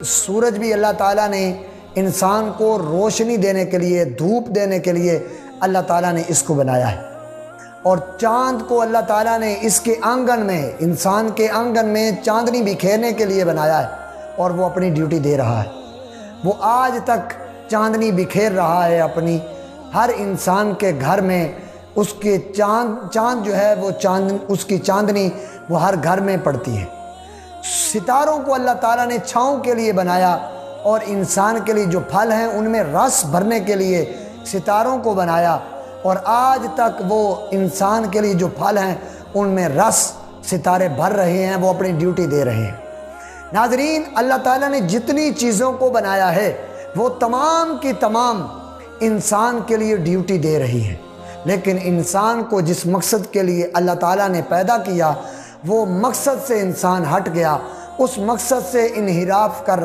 سورج بھی اللہ تعالیٰ نے انسان کو روشنی دینے کے لیے، دھوپ دینے کے لیے اللہ تعالیٰ نے اس کو بنایا ہے، اور چاند کو اللہ تعالیٰ نے اس کے آنگن میں، انسان کے آنگن میں چاندنی بکھیرنے کے لیے بنایا ہے، اور وہ اپنی ڈیوٹی دے رہا ہے۔ وہ آج تک چاندنی بکھیر رہا ہے اپنی، ہر انسان کے گھر میں اس کے چاند جو ہے وہ اس کی چاندنی وہ ہر گھر میں پڑتی ہے۔ ستاروں کو اللہ تعالیٰ نے چھاؤں کے لیے بنایا، اور انسان کے لیے جو پھل ہیں ان میں رس بھرنے کے لیے ستاروں کو بنایا، اور آج تک وہ انسان کے لیے جو پھل ہیں ان میں رس ستارے بھر رہے ہیں، وہ اپنی ڈیوٹی دے رہے ہیں۔ ناظرین، اللہ تعالیٰ نے جتنی چیزوں کو بنایا ہے وہ تمام کی تمام انسان کے لیے ڈیوٹی دے رہی ہے، لیکن انسان کو جس مقصد کے لیے اللہ تعالیٰ نے پیدا کیا وہ مقصد سے انسان ہٹ گیا، اس مقصد سے انحراف کر رہا